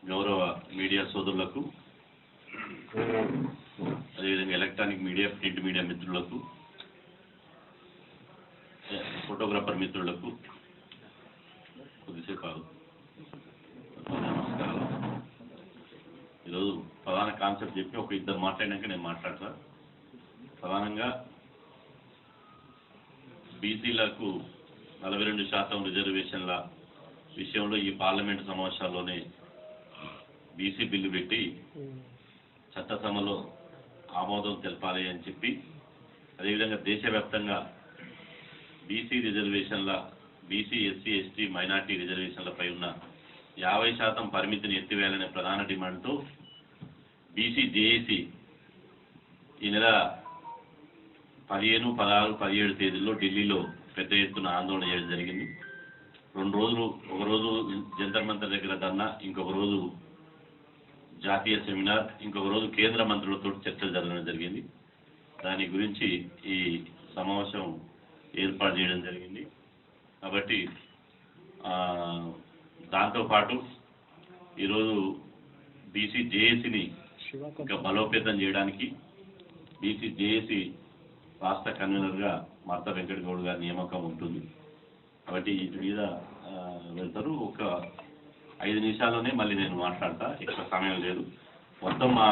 గౌరవ మీడియా సోదరులకు, అదేవిధంగా ఎలక్ట్రానిక్ మీడియా, ప్రింట్ మీడియా మిత్రులకు, ఫోటోగ్రాఫర్ మిత్రులకు కొద్దిసేపు నమస్కారాలు. ఈరోజు ప్రధాన కాన్సెప్ట్ చెప్పి ఒక ఇద్దరు మాట్లాడినాక నేను మాట్లాడతా. ప్రధానంగా బీసీలకు 42% రిజర్వేషన్ల విషయంలో ఈ పార్లమెంటు సమావేశాల్లోనే బీసీ బిల్లు పెట్టి చట్టసభలో ఆమోదం తెలపాలి అని చెప్పి, అదేవిధంగా దేశవ్యాప్తంగా బీసీ రిజర్వేషన్ల, బీసీ, ఎస్సీ, ఎస్టీ, మైనార్టీ రిజర్వేషన్లపై ఉన్న 50% పరిమితిని ఎత్తివేయాలనే ప్రధాన డిమాండ్తో బీసీ జేఏసీ ఈ నెల 15, 16, 17 తేదీల్లో ఢిల్లీలో పెద్ద ఎత్తున ఆందోళన చేయడం జరిగింది. 2 రోజులు, ఒక రోజు జంతర్ మంతర్ దగ్గర ధర్నా, ఇంకొక రోజు జాతీయ సెమినార్, ఇంకొక రోజు కేంద్ర మంత్రులతో చర్చలు జరగడం జరిగింది. దాని గురించి ఈ సమావేశం ఏర్పాటు చేయడం జరిగింది. కాబట్టి దాంతోపాటు ఈరోజు బీసీ జేఏసీని ఇంకా బలోపేతం చేయడానికి బీసీ జేఏసీ రాష్ట్ర కన్వీనర్గా మర్త వెంకట గౌడ్ గారి నియామకం ఉంటుంది. కాబట్టి వీటి మీద వెళ్తారు. ఒక 5 నిమిషాల్లోనే మళ్ళీ నేను మాట్లాడతా, ఎక్కువ సమయం లేదు. మొత్తం మా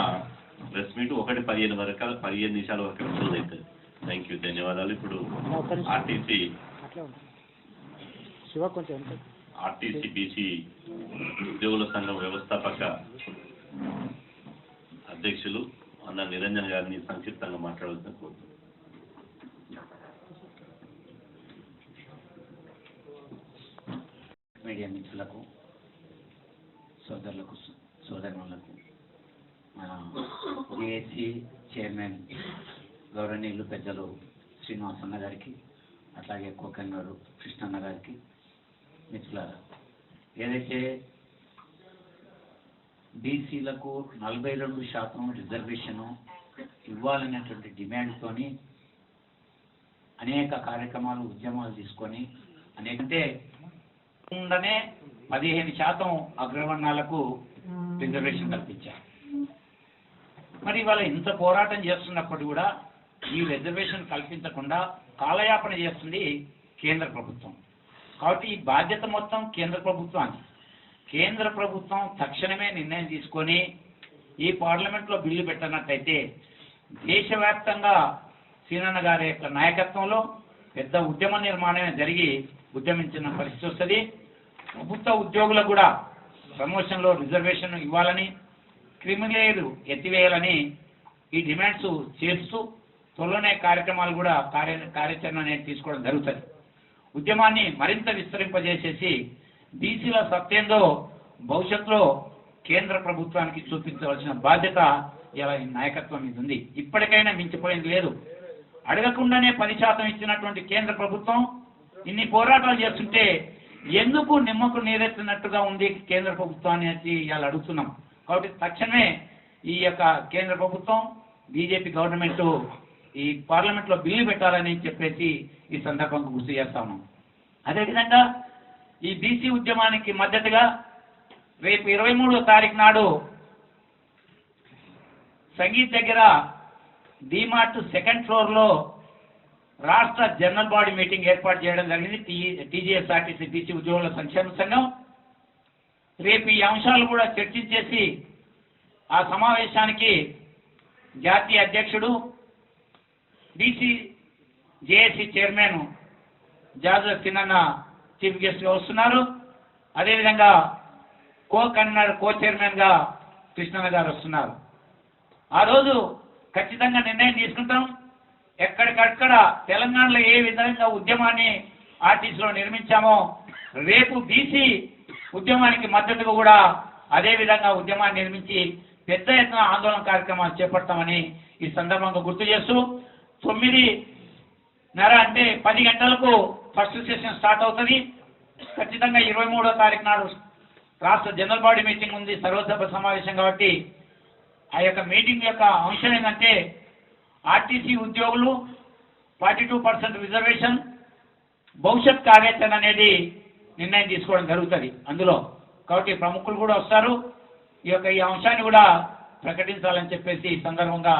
ప్రెస్ మీట్ 1:15 వరకు, 15 నిమిషాల వరకు క్లోజ్ అవుతుంది. థ్యాంక్ యూ, ధన్యవాదాలు. ఇప్పుడు ఆర్టీసీ బీసీ ఉద్యోగుల సంఘం వ్యవస్థాపక అధ్యక్షులు అన్న నిరంజన్ గారిని సంక్షిప్తంగా మాట్లాడాల్సిన కోరుతున్నాను. మీడియా మిత్రులకు, సోదరులకు, సోదరులకు, మన జేఏసీ చైర్మన్ గౌరవనీయులు పెద్దలు శ్రీనివాసన్న గారికి, అట్లాగే కోకన్నూరు కృష్ణన్న గారికి, మిత్రులారా, ఏదైతే బీసీలకు 42% రిజర్వేషను ఇవ్వాలనేటువంటి డిమాండ్తోని అనేక కార్యక్రమాలు, ఉద్యమాలు తీసుకొని అనేకంటే ఉండనే 15% అగ్రవర్ణాలకు రిజర్వేషన్ కల్పించారు. మరి ఇవాళ ఇంత పోరాటం చేస్తున్నప్పుడు కూడా ఈ రిజర్వేషన్ కల్పించకుండా కాలయాపన చేస్తుంది కేంద్ర ప్రభుత్వం. కాబట్టి ఈ బాధ్యత మొత్తం కేంద్ర ప్రభుత్వానికి. కేంద్ర ప్రభుత్వం తక్షణమే నిర్ణయం తీసుకొని ఈ పార్లమెంట్లో బిల్లు పెట్టనట్టయితే దేశవ్యాప్తంగా సీనన్న గారి యొక్క నాయకత్వంలో పెద్ద ఉద్యమ నిర్మాణమే జరిగి ఉద్యమించిన పరిస్థితి వస్తుంది. ప్రభుత్వ ఉద్యోగులకు కూడా ప్రమోషన్లో రిజర్వేషన్ ఇవ్వాలని, క్రిమిలేయర్ ఎత్తివేయాలని ఈ డిమాండ్స్ చేస్తూ త్వరలోనే కార్యక్రమాలు కూడా కార్యాచరణ అనేది తీసుకోవడం జరుగుతుంది. ఉద్యమాన్ని మరింత విస్తరింపజేసేసి బీసీల సత్యంలో భవిష్యత్తులో కేంద్ర ప్రభుత్వానికి చూపించవలసిన బాధ్యత ఇలా నాయకత్వం మీద ఉంది. ఇప్పటికైనా మించిపోయింది లేదు. అడగకుండానే 10% ఇచ్చినటువంటి కేంద్ర ప్రభుత్వం ఇన్ని పోరాటాలు చేస్తుంటే ఎందుకు నిమ్మకు నీరెత్తినట్టుగా ఉంది కేంద్ర ప్రభుత్వాన్ని అని ఇవాళ అడుగుతున్నాం. కాబట్టి తక్షణమే ఈ యొక్క కేంద్ర ప్రభుత్వం, బీజేపీ గవర్నమెంట్ ఈ పార్లమెంట్లో బిల్లు పెట్టాలని చెప్పేసి ఈ సందర్భంగా గుర్తు చేస్తా ఉన్నాం. అదేవిధంగా ఈ బీసీ ఉద్యమానికి మద్దతుగా రేపు 23వ తారీఖు నాడు సంగీత్ దగ్గర డీమార్ట్ 2nd ఫ్లోర్లో రాష్ట్ర జనరల్ బాడీ మీటింగ్ ఏర్పాటు చేయడం జరిగింది. టీజీఎస్ఆర్టీసీ బీసీ ఉద్యోగుల సంక్షేమ సంఘం రేపు ఈ అంశాలు కూడా చర్చించేసి ఆ సమావేశానికి జాతీయ అధ్యక్షుడు, బీసీ జేఏసీ చైర్మన్ జాజర్ సినన్న చీఫ్ గెస్ట్గా వస్తున్నారు. అదేవిధంగా కో చైర్మన్గా కృష్ణన్న గారు వస్తున్నారు. ఆ రోజు ఖచ్చితంగా నిర్ణయం తీసుకుంటాం. ఎక్కడికక్కడ తెలంగాణలో ఏ విధంగా ఉద్యమాన్ని ఆర్టీసీలో నిర్మించామో రేపు బీసీ ఉద్యమానికి మద్దతుగా కూడా అదే విధంగా ఉద్యమాన్ని నిర్మించి పెద్ద ఎత్తున ఆందోళన కార్యక్రమాలు చేపడతామని ఈ సందర్భంగా గుర్తు చేస్తూ 9:30 అంటే 10 గంటలకు ఫస్ట్ సెషన్ స్టార్ట్ అవుతుంది. ఖచ్చితంగా 23వ తారీఖు నాడు రాష్ట్ర జనరల్ బాడీ మీటింగ్ ఉంది, సర్వసభ సమావేశం. కాబట్టి ఆ యొక్క మీటింగ్ యొక్క అంశం ఏంటంటే ఆర్టీసీ ఉద్యోగులు 42% రిజర్వేషన్, భవిష్యత్ కార్యాచరణ అనేది నిర్ణయం తీసుకోవడం జరుగుతుంది అందులో. కాబట్టి ప్రముఖులు కూడా వస్తారు. ఈ అంశాన్ని కూడా ప్రకటించాలని చెప్పేసి ఈ సందర్భంగా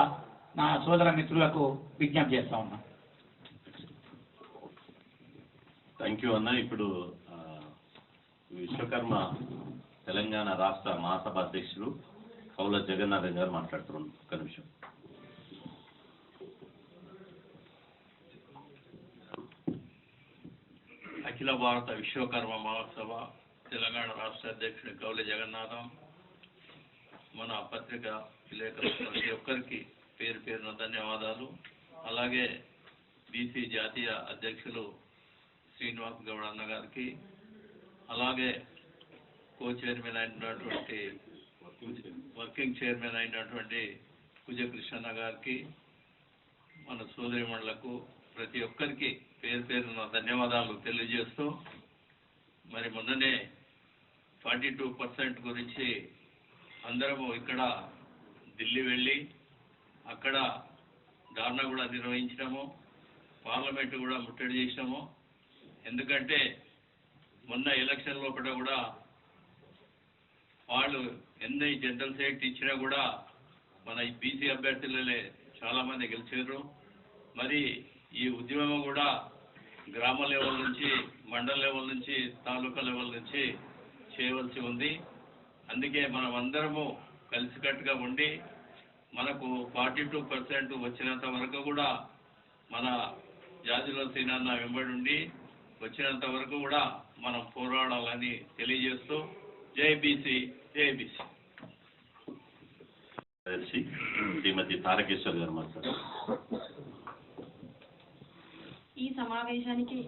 నా సోదర మిత్రులకు విజ్ఞప్తి చేస్తా ఉన్నాను. థ్యాంక్ యూ అన్న. ఇప్పుడు విశ్వకర్మ తెలంగాణ రాష్ట్ర మహాసభ అధ్యక్షులు కౌల జగన్నాథం గారు మాట్లాడుతున్నారు. ఒక్క నిమిషం. అఖిల భారత విశ్వకర్మ మహాసభ తెలంగాణ రాష్ట్ర అధ్యక్షుడు కౌల జగన్నాథం, మన పత్రిక విలేకరులు ప్రతి ఒక్కరికి పేరు పేరున ధన్యవాదాలు. అలాగే బీసీ జాతీయ అధ్యక్షులు శ్రీనివాస్ గౌడ్ అన్న గారికి, అలాగే కో చైర్మన్ అయినటువంటి వర్కింగ్ చైర్మన్ అయినటువంటి కుజ కృష్ణన్న గారికి, మన సోదరిమణులకు ప్రతి ఒక్కరికి పేరు పేరున ధన్యవాదాలు తెలియజేస్తూ, మరి మొన్ననే 42% గురించి అందరము ఇక్కడ ఢిల్లీ వెళ్ళి అక్కడ ధర్నా కూడా నిర్వహించినాము, పార్లమెంటు కూడా ముట్టడి చేసినాము. ఎందుకంటే మొన్న ఎలక్షన్ లోపల కూడా వాళ్ళు ఎన్ని జనరల్ సీట్ ఇచ్చినా కూడా మన బీసీ అభ్యర్థులే చాలామంది గెలిచారు. మరి ఈ ఉద్యమం కూడా గ్రామ లెవెల్ నుంచి, మండల లెవెల్ నుంచి, తాలూకా లెవెల్ నుంచి చేయవలసి ఉంది. అందుకే మనం అందరము కలిసికట్టుగా ఉండి మనకు 42% వచ్చినంత వరకు కూడా మన జాతిలో సీనన్న వెంబడి ఉండి వచ్చినంత వరకు కూడా మనం పోరాడాలని తెలియజేస్తూ జై బీసీ, జై బీసీ. శ్రీమతి తారకేశ్వర్ గారు మాట్లాడారు. ఈ సమావేశానికి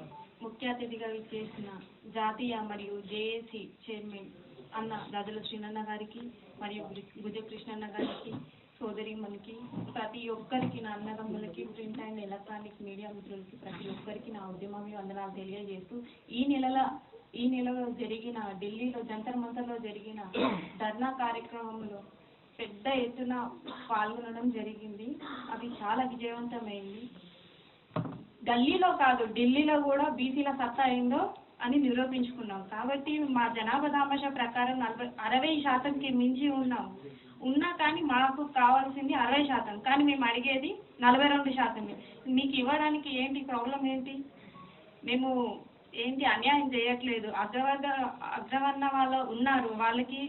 ముఖ్య అతిథిగా విచ్చేసిన జాతీయ మరియు జేఏసీ చైర్మన్ అన్న గజల శ్రీనన్న గారికి మరియు గుజ కృష్ణన్న గారికి, సోదరిమణికి, ప్రతి ఒక్కరికి, నా అన్నదమ్ములకి, ప్రింట్ అండ్ ఎలక్ట్రానిక్ మీడియా మిత్రులకి, ప్రతి ఒక్కరికి నా ఉద్యమం వందనాలు తెలియజేస్తూ, ఈ నెలలో జరిగిన ఢిల్లీలో జంతర్ మంతర్లో జరిగిన ధర్నా కార్యక్రమంలో పెద్ద ఎత్తున పాల్గొనడం జరిగింది. అది చాలా విజయవంతమైంది. గల్లీలో కాదు, ఢిల్లీలో కూడా బీసీల సత్తా అయిందో అని నిరూపించుకున్నాం. కాబట్టి మా జనాభా దామాషా ప్రకారం 60%కి మించి ఉన్నా కానీ మాకు కావాల్సింది 60%, కానీ మేము అడిగేది 42%. మీకు ఇవ్వడానికి ఏంటి ప్రాబ్లం ఏంటి? మేము ఏంటి అన్యాయం చేయట్లేదు. అగ్రవర్ణ వాళ్ళు ఉన్నారు, వాళ్ళకి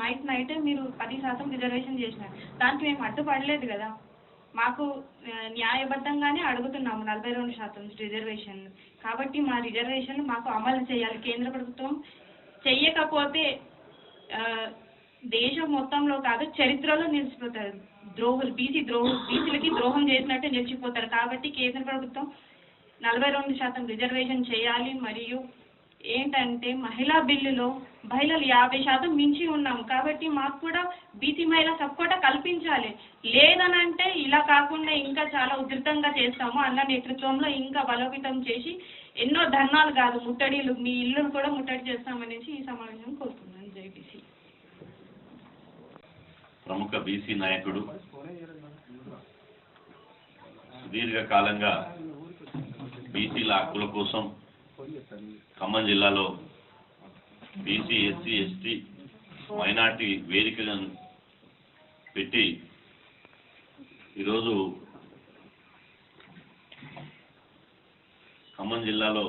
నైట్ మీరు 10% రిజర్వేషన్ చేసినారు, దానికి మేము అడ్డుపడలేదు కదా. మాకు న్యాయబద్ధంగానే అడుగుతున్నాము 42% రిజర్వేషన్. కాబట్టి మా రిజర్వేషన్ మాకు అమలు చేయాలి కేంద్ర ప్రభుత్వం. చెయ్యకపోతే దేశం మొత్తంలో కాదు, చరిత్రలో నిలిచిపోతారు. బీసీలకి ద్రోహం చేసినట్టే నిలిచిపోతారు. కాబట్టి కేంద్ర ప్రభుత్వం 42% రిజర్వేషన్ చేయాలి. మరియు ఏంటంటే మహిళా బిల్లులో మహిళలు 50% మించి ఉన్నాము. కాబట్టి మాకు కూడా బీసీ మహిళా సపోర్ట్ కల్పించాలి. లేదనంటే ఇలా కాకుండా ఇంకా చాలా ఉధృతంగా చేస్తాము. అన్న నేతృత్వంలో ఇంకా బలోపేతం చేసి ఎన్నో ధర్నాలు కాదు, ముట్టడిలు, మీ ఇల్లును కూడా ముట్టడి చేస్తామనేసి ఈ సమావేశం కోరుతున్నాను. జై బీసీ. ప్రముఖ బీసీ నాయకుడు, సుదీర్ఘకాలంగా బీసీల హక్కుల కోసం ఖమ్మం జిల్లాలో బీసీ, ఎస్సీ, ఎస్టీ, మైనార్టీ వేదికలను పెట్టి ఈరోజు ఖమ్మం జిల్లాలో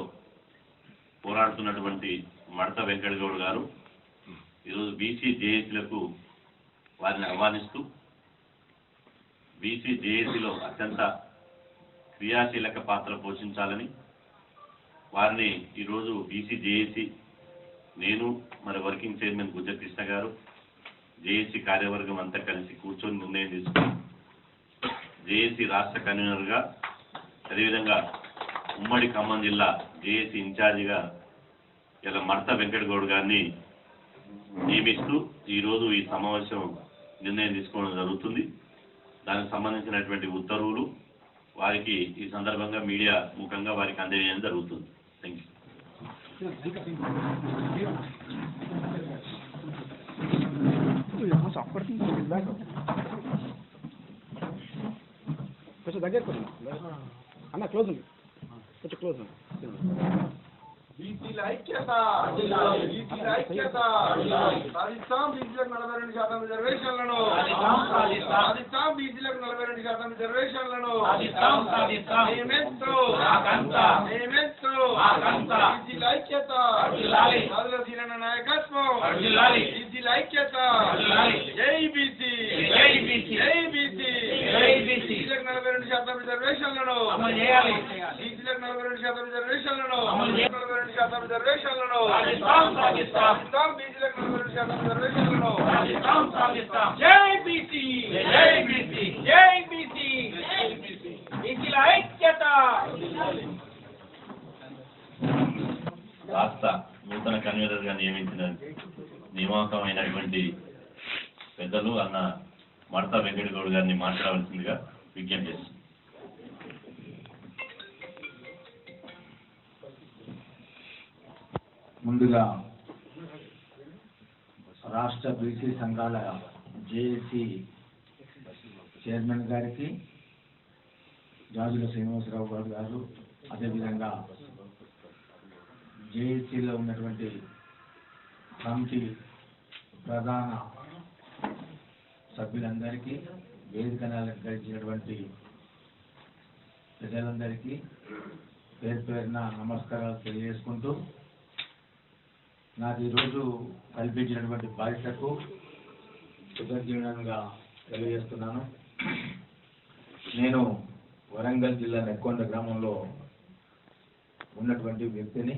పోరాడుతున్నటువంటి మడత వెంకటగౌడ్ గారు ఈరోజు బీసీ జేఏసీలకు వారిని ఆహ్వానిస్తూ బీసీ జేఏసీలో అత్యంత క్రియాశీలక పాత్ర పోషించాలని వారిని ఈరోజు బీసీ జేఏసీ, నేను మరి వర్కింగ్ చైర్మన్ గుజ్జ కృష్ణ గారు, జేఏసీ కార్యవర్గం అంతా కలిసి కూర్చొని నిర్ణయం తీసుకుని జేఏసీ రాష్ట్ర కన్వీనర్గా, అదేవిధంగా ఉమ్మడి ఖమ్మం జిల్లా జేఏసీ ఇన్ఛార్జిగా ఇలా మడత వెంకటగౌడ్ గారిని నియమిస్తూ ఈరోజు ఈ సమావేశం నిర్ణయం తీసుకోవడం జరుగుతుంది. దానికి సంబంధించినటువంటి ఉత్తర్వులు వారికి ఈ సందర్భంగా మీడియా ముఖంగా వారికి అందజేయడం జరుగుతుంది. Thank you. అన్న క్లోజ్ ఉంది, కొంచెం క్లోజ్ ఉంది. బీసీల ఐక్యత, బీసీల ఐక్యత, సాధిస్తాం బీసీలకు 42% రిజర్వేషన్లను, సాధిస్తాం బీసీలకు 42% రిజర్వేషన్లను, మేమెంతో బీసీల ఐక్యత, రాజుల సీనన్న నాయకత్వం, బీసీల ఐక్యత, జై బీసీ, జై బీసీ, బీసీలకు 42% రిజర్వేషన్లను, బీసీలకు 42% రిజర్వేషన్లను, 42% రిజర్వేషన్లను, సాధిస్తాం బీసీలకు 42% రిజర్వేషన్లను, జై బీసీ, జై బీసీ, జై బీసీ, బీసీల ఐక్యత. రాష్ట్ర నూతన కన్వీనర్గా నియామకమైనటువంటి పెద్దలు అన్న మడతా వెంకటగౌడ్ గారిని మాట్లాడవలసిందిగా విజ్ఞప్తి చేస్తుంది. ముందుగా రాష్ట్ర బీసీ సంఘాల జేఏసీ చైర్మన్ గారికి, జాజుల శ్రీనివాసరావు గారు, అదేవిధంగా జేఏసీలో ఉన్నటువంటి కమిటీ ప్రధాన సభ్యులందరికీ, వేదికను అలంకరించినటువంటి ప్రజలందరికీ పేరు పేరున నమస్కారాలు తెలియజేసుకుంటూ, నాకు ఈరోజు కల్పించినటువంటి బాధ్యతకు కృతజ్ఞతగా తెలియజేస్తున్నాను. నేను వరంగల్ జిల్లా నెక్కొండ గ్రామంలో ఉన్నటువంటి వ్యక్తిని.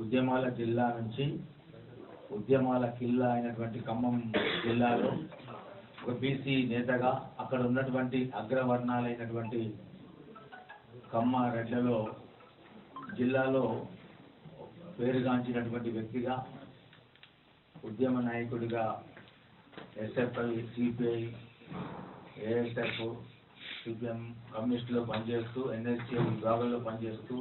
ఉద్యమాల జిల్లా నుంచి ఉద్యమాల కిల్లా అయినటువంటి ఖమ్మం జిల్లాలో ఒక బీసీ నేతగా, అక్కడ ఉన్నటువంటి అగ్రవర్ణాలైనటువంటి కమ్మ రెడ్లలో జిల్లాలో పేరుగాంచినటువంటి వ్యక్తిగా, ఉద్యమ నాయకుడిగా ఎస్ఎఫ్ఐ, సిపిఐ, ఏఎస్ఎఫ్, సిపిఎం, కమ్యూనిస్టులో పనిచేస్తూ, ఎన్ఎస్సీ విభాగంలో పనిచేస్తూ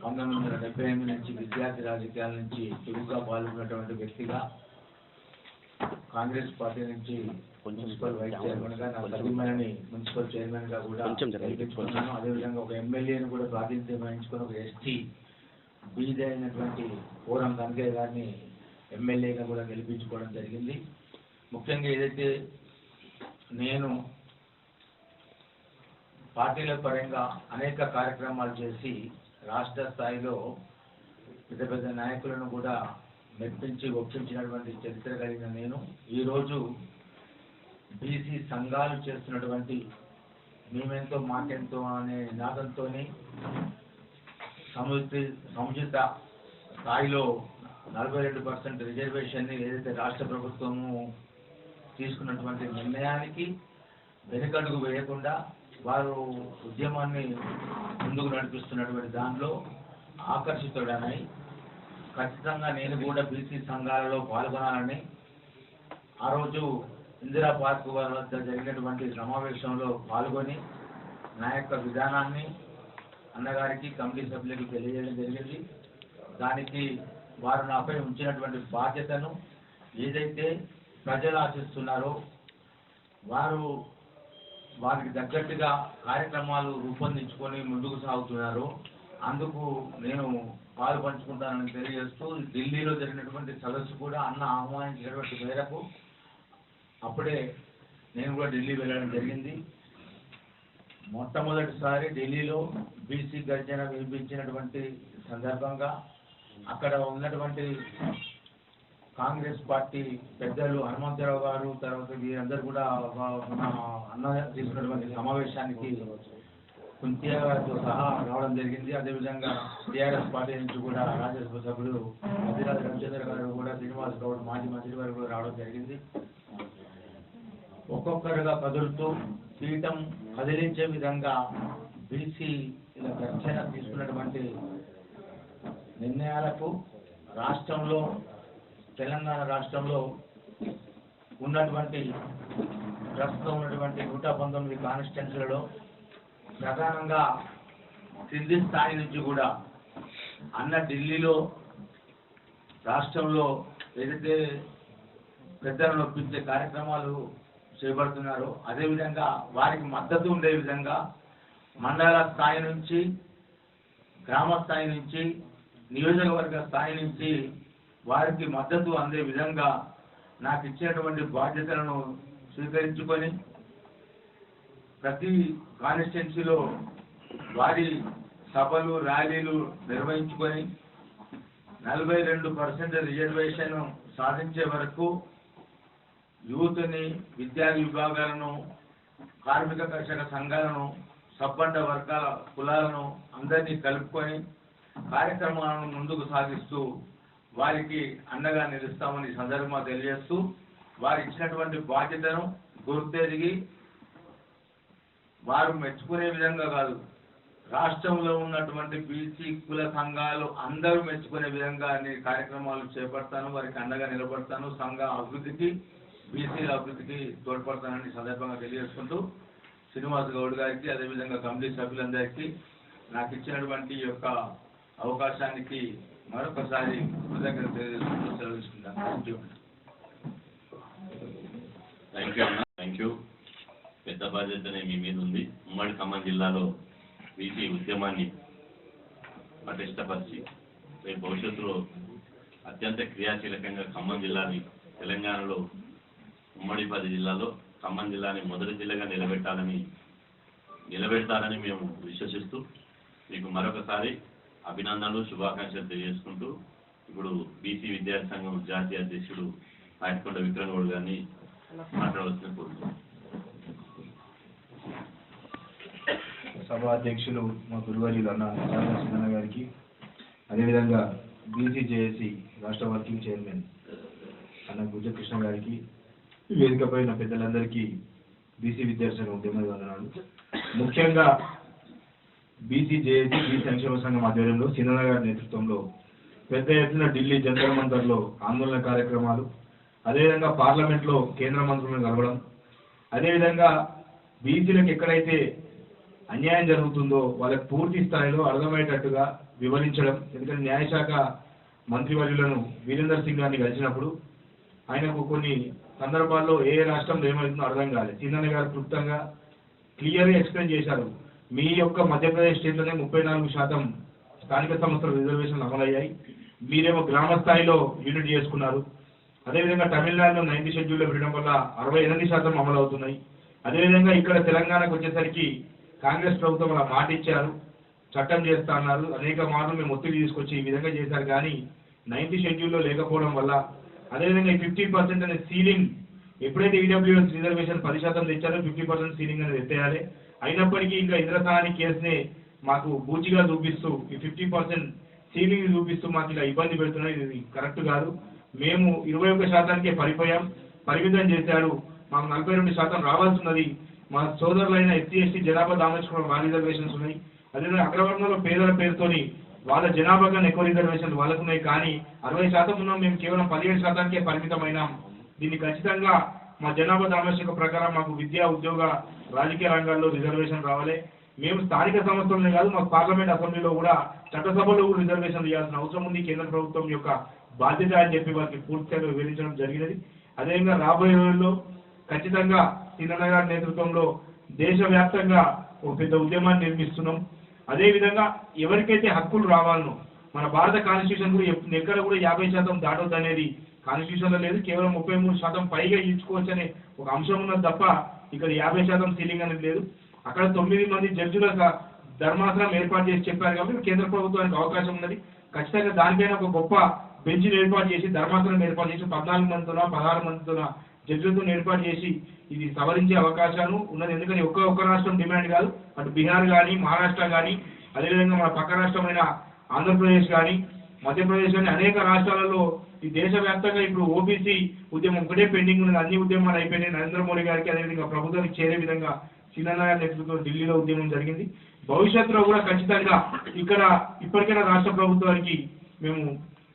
1978 నుంచి విద్యార్థి రాజకీయాల నుంచి చురుగ్గా పాల్గొన్నటువంటి వ్యక్తిగా, కాంగ్రెస్ పార్టీ నుంచి మున్సిపల్ వైస్ చైర్మన్ గా, నా సతీమణిని మున్సిపల్ చైర్మన్ గా కూడా గెలిపించుకున్నాను. అదేవిధంగా ఒక ఎమ్మెల్యేని కూడా ప్రాతినిధ్యం వహించుకుని ఒక ఎస్టీ బీజే అయినటువంటి పూరం గంగయ్య గారిని ఎమ్మెల్యేగా కూడా గెలిపించుకోవడం జరిగింది. ముఖ్యంగా ఏదైతే నేను పార్టీల పరంగా అనేక కార్యక్రమాలు చేసి రాష్ట్ర స్థాయిలో పెద్ద పెద్ద నాయకులను కూడా మెప్పించి ఒప్పించినటువంటి చరిత్ర కలిగిన నేను ఈరోజు బీసీ సంఘాలు చేస్తున్నటువంటి మేమెంతో మాకెంతో అనే నినాదంతో సముచిత స్థాయిలో 42% రిజర్వేషన్ని ఏదైతే రాష్ట్ర ప్రభుత్వము తీసుకున్నటువంటి నిర్ణయానికి వెనుకడుగు వేయకుండా వారు ఉద్యమాన్ని ముందుకు నడిపిస్తున్నటువంటి దానిలో ఆకర్షితుడనై ఖచ్చితంగా నేను కూడా బీసీ సంఘాలలో పాల్గొనాలని ఆ రోజు ఇందిరా పార్క్ వద్ద జరిగినటువంటి సమావేశంలో పాల్గొని నా యొక్క విధానాన్ని అన్నగారికి, కమిటీ సభ్యులకి తెలియజేయడం జరిగింది. దానికి వారు నాపై ఉంచినటువంటి బాధ్యతను ఏదైతే ప్రజలు ఆశిస్తున్నారో వారికి తగ్గట్టుగా కార్యక్రమాలు రూపొందించుకొని ముందుకు సాగుతున్నారు. అందుకు నేను పాలు పంచుకుంటానని తెలియజేస్తూ, ఢిల్లీలో జరిగినటువంటి సదస్సు కూడా అన్న ఆహ్వానించినటువంటి మేరకు అప్పుడే నేను కూడా ఢిల్లీ వెళ్ళడం జరిగింది. మొట్టమొదటిసారి ఢిల్లీలో బీసీ గర్జన వినిపించినటువంటి సందర్భంగా అక్కడ ఉన్నటువంటి కాంగ్రెస్ పార్టీ పెద్దలు హనుమంతరావు గారు, తర్వాత వీరందరూ కూడా అన్న తీసుకున్నటువంటి సమావేశానికి కుంతియా గారితో సహా రావడం జరిగింది. అదేవిధంగా టీఆర్ఎస్ పార్టీ నుంచి కూడా రాజ్యసభ సభ్యులు అధిరాజ్ రవిచంద్ర గారు కూడా, శ్రీనివాస్ గౌడ్ మాజీ మంత్రి గారు కూడా రావడం జరిగింది. ఒక్కొక్కరుగా కదులుతూ పీఠం కదిలించే విధంగా బీసీల గర్జన తీసుకున్నటువంటి నిర్ణయాలకు రాష్ట్రంలో, తెలంగాణ రాష్ట్రంలో ఉన్నటువంటి ప్రస్తుతం ఉన్నటువంటి 119 కాన్స్టిట్యున్సీలలో ప్రధానంగా కింది స్థాయి నుంచి కూడా అన్న ఢిల్లీలో రాష్ట్రంలో ఏదైతే పెద్దలను ఒప్పించే కార్యక్రమాలు చేపడుతున్నారో అదేవిధంగా వారికి మద్దతు ఉండే విధంగా మండల స్థాయి నుంచి, గ్రామ స్థాయి నుంచి నియోజకవర్గ స్థాయి నుంచి వారికి మద్దతు అందే విధంగా నాకు ఇచ్చినటువంటి బాధ్యతలను స్వీకరించుకొని ప్రతి కాన్స్టిట్యున్సీలో వారి సభలు ర్యాలీలు నిర్వహించుకొని 42% రిజర్వేషన్ సాధించే వరకు యూత్ని, విద్యా విభాగాలను, కార్మిక కర్షక సంఘాలను, సబ్బండ వర్గాల కులాలను అందరినీ కలుపుకొని కార్యక్రమాలను ముందుకు సాగిస్తూ వారికి అండగా నిలుస్తామని సందర్భంగా తెలియజేస్తూ వారు ఇచ్చినటువంటి బాధ్యతను గుర్తెరిగి వారు మెచ్చుకునే విధంగా కాదు, రాష్ట్రంలో ఉన్నటువంటి బీసీ కుల సంఘాలు అందరూ మెచ్చుకునే విధంగా అన్ని కార్యక్రమాలు చేపడతాను, వారికి అండగా నిలబడతాను, సంఘ అభివృద్ధికి, బీసీల అభివృద్ధికి తోడ్పడతానని సందర్భంగా తెలియజేసుకుంటూ శ్రీనివాస్ గౌడ్ గారికి, అదేవిధంగా కమిటీ సభ్యులందరికీ నాకు ఇచ్చినటువంటి యొక్క అవకాశానికి మరొకసారి కృతజ్ఞతలు తెలియజేసుకుంటూ సెలవు తీసుకుంటాను. థ్యాంక్ యూ అన్న, థ్యాంక్ యూ. పెద్ద బాధ్యతనే మీ మీద ఉంది. ఉమ్మడి ఖమ్మం జిల్లాలో బీసీ ఉద్యమాన్ని పటిష్టపరిచి రేపు భవిష్యత్తులో అత్యంత క్రియాశీలకంగా ఖమ్మం జిల్లాని తెలంగాణలో ఉమ్మడి 10 జిల్లాలో ఖమ్మం జిల్లాని మొదటి జిల్లాగా నిలబెడతారని మేము విశ్వసిస్తూ మీకు మరొకసారి అభినందనలు, శుభాకాంక్షలు తెలియజేసుకుంటూ ఇప్పుడు బీసీ విద్యార్థి సంఘం జాతీయ అధ్యక్షుడు నాయకొండ విక్రమ్ గౌడ్ గారిని మాట్లాడవలసిన కోరుతున్నాం. సభ అధ్యక్షులు మా గురువర్యులు అన్న సింగన్న గారికి, అదేవిధంగా బీసీ జేఏసీ రాష్ట్ర వర్కింగ్ చైర్మన్ అన్న గుజకృష్ణ గారికి, వేదికపై ఉన్న పెద్దలందరికీ బీసీ విద్యార్థి ఉద్యమ వందనాలు. ముఖ్యంగా బీసీ జేఏసీ బీసీ సంక్షేమ సంఘం ఆధ్వర్యంలో సింగన్న గారి నేతృత్వంలో పెద్ద ఎత్తున ఢిల్లీ జంతర్ మంతర్లో ఆందోళన కార్యక్రమాలు, అదేవిధంగా పార్లమెంట్లో కేంద్ర మంత్రులను కలవడం, అదేవిధంగా బీసీలకు ఎక్కడైతే అన్యాయం జరుగుతుందో వాళ్ళకి పూర్తి స్థాయిలో అర్థమయ్యేటట్టుగా వివరించడం. ఎందుకంటే న్యాయశాఖ మంత్రివర్యులను వీరేందర్ సింగ్ గారిని కలిసినప్పుడు ఆయనకు కొన్ని సందర్భాల్లో ఏ రాష్ట్రంలో ఏమవుతుందో అర్థం కాలేదు. సింగన్న గారు క్లుప్తంగా క్లియర్గా ఎక్స్ప్లెయిన్ చేశారు. మీ యొక్క మధ్యప్రదేశ్ స్టేట్లోనే 34% స్థానిక సంస్థల రిజర్వేషన్లు అమలయ్యాయి, మీరేమో గ్రామ స్థాయిలో యూనిట్ చేసుకున్నారు. అదేవిధంగా తమిళనాడులో 9th షెడ్యూల్లో పెట్టడం వల్ల 68% అమలు అవుతున్నాయి. అదేవిధంగా ఇక్కడ తెలంగాణకు వచ్చేసరికి కాంగ్రెస్ ప్రభుత్వం అలా మాట ఇచ్చారు, చట్టం చేస్తా అన్నారు, అనేక మార్లు మేము ఒత్తిడి తీసుకొచ్చి ఈ విధంగా చేశారు. కానీ 9th షెడ్యూల్లో లేకపోవడం వల్ల, అదేవిధంగా 50% అనే సీలింగ్ ఎప్పుడైతే ఈడబ్ల్యూఎస్ రిజర్వేషన్ 10% తెచ్చారో 50% సీలింగ్ అనేది ఎత్తేయాలి. అయినప్పటికీ ఇంకా ఇంద్రసాని కేసుని మాకు బూచిగా చూపిస్తూ ఈ 50% సీలింగ్ చూపిస్తూ మాకు ఇలా ఇబ్బంది పెడుతున్నాయి, ఇది కరెక్ట్ కాదు. మేము 21%కే పరిమితం చేశారు, మాకు 42% రావాల్సినది. మా సోదరులైన ఎస్సీ ఎస్టీ జనాభా దామర్చుకున్న వాళ్ళ రిజర్వేషన్స్ ఉన్నాయి. అదేవిధంగా అగ్రవర్ణంలో పేదల పేరుతోని వాళ్ళ జనాభా కన్నా ఎక్కువ రిజర్వేషన్లు వాళ్ళకు ఉన్నాయి. కానీ 60% ఉన్నాం, మేము కేవలం 17%కే పరిమితమైనాం. దీన్ని ఖచ్చితంగా మా జనాభా దామర్శక ప్రకారం మాకు విద్యా, ఉద్యోగ, రాజకీయ రంగాల్లో రిజర్వేషన్ రావాలి. మేము స్థానిక సంస్థలనే కాదు, మాకు పార్లమెంట్ అసెంబ్లీలో కూడా చట్టసభలో కూడా రిజర్వేషన్ ఇవ్వాల్సిన అవసరం ఉంది. కేంద్ర ప్రభుత్వం యొక్క బాధ్యత అని చెప్పి వారికి పూర్తిగా వివరించడం జరిగినది. అదేవిధంగా రాబోయే రోజుల్లో ఖచ్చితంగా సింగన్న గారి నేతృత్వంలో దేశవ్యాప్తంగా ఒక పెద్ద ఉద్యమాన్ని నిర్మిస్తున్నాం. అదేవిధంగా ఎవరికైతే హక్కులు రావాలనో మన భారత కాన్స్టిట్యూషన్ కూడా ఎక్కడ కూడా 50% దాటొద్దు అనేది కాన్స్టిట్యూషన్లో లేదు. కేవలం 33% పైగా ఇచ్చుకోవచ్చు అనే ఒక అంశం ఉన్నది తప్ప ఇక్కడ 50% సీలింగ్ అనేది లేదు. అక్కడ 9 మంది జడ్జిల ధర్మాసనం ఏర్పాటు చేసి చెప్పారు కాబట్టి కేంద్ర ప్రభుత్వానికి అవకాశం ఉన్నది. ఖచ్చితంగా దానిపైన ఒక గొప్ప బెంచ్ని ఏర్పాటు చేసి, ధర్మాసనం ఏర్పాటు చేసి 14 మందితోన 16 మందితోన జడ్జిలతో ఏర్పాటు చేసి ఇది సవరించే అవకాశాలు ఉన్నది. ఎందుకంటే ఒక్క రాష్ట్రం డిమాండ్ కాదు, అటు బీహార్ కానీ, మహారాష్ట్ర కానీ, అదేవిధంగా మన పక్క రాష్ట్రమైన ఆంధ్రప్రదేశ్ కానీ, మధ్యప్రదేశ్ కానీ అనేక రాష్ట్రాలలో ఈ దేశవ్యాప్తంగా ఇప్పుడు ఓబీసీ ఉద్యమం ఒకటే పెండింగ్ ఉన్నది. అన్ని ఉద్యమాలు అయిపోయినాయి. నరేంద్ర మోడీ గారికి అదేవిధంగా ప్రభుత్వానికి చేరే విధంగా సింగన్న గారి నేతృత్వంలో ఢిల్లీలో ఉద్యమం జరిగింది. భవిష్యత్తులో కూడా ఖచ్చితంగా ఇక్కడ ఇప్పటికైనా రాష్ట్ర ప్రభుత్వానికి మేము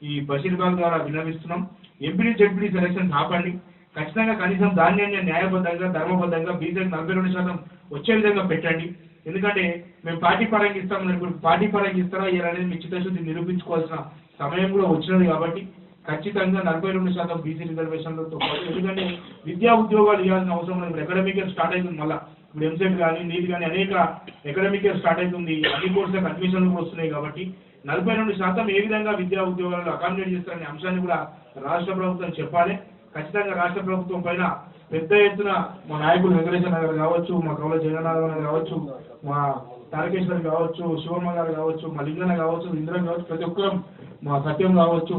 ఈ బషీర్బాగ్ ద్వారా విన్నవిస్తున్నాం. ఎంపీడీ జెడ్పీడీ సెలక్షన్స్ ఆపండి. ఖచ్చితంగా కనీసం ధాన్యాన్ని న్యాయబద్ధంగా, ధర్మబద్ధంగా బీజేపీ 42% వచ్చే విధంగా పెట్టండి. ఎందుకంటే మేము పార్టీ పరంగా ఇస్తామని ఇప్పుడు పార్టీ పరంగా ఇస్తారా అనేది మీ చిత్తశుద్ధి నిరూపించుకోవాల్సిన సమయం కూడా వచ్చినది. కాబట్టి ఖచ్చితంగా 42% బీసీ రిజర్వేషన్లతో పాటు, ఎందుకంటే విద్యా ఉద్యోగాలు ఇవ్వాల్సిన అవసరం లేదు. ఇప్పుడు అకాడమిక్ ఇయర్ స్టార్ట్ అవుతుంది, మళ్ళీ ఇప్పుడు ఎంసెట్ కానీ, నీట్ కానీ అనేక అకాడమిక్ ఇయర్ స్టార్ట్ అవుతుంది. అన్ని కోర్సులకు అడ్మిషన్లు కూడా వస్తున్నాయి. కాబట్టి 42% ఏ విధంగా విద్యా ఉద్యోగాలను అకామిడేట్ చేస్తారనే అంశాన్ని కూడా రాష్ట్ర ప్రభుత్వం చెప్పాలి. ఖచ్చితంగా రాష్ట్ర ప్రభుత్వం పైన పెద్ద ఎత్తున మా నాయకులు వెంకటేశ్వర గారు కావచ్చు, మా కౌల జగన్నాథ్ గారు కావచ్చు, మా తారకేశ్వర్ కావచ్చు, శివమ్మ గారు కావచ్చు, మా లింగన్న కావచ్చు, ఇంద్రన్ కావచ్చు, ప్రతి ఒక్కరం, మా సత్యం కావచ్చు,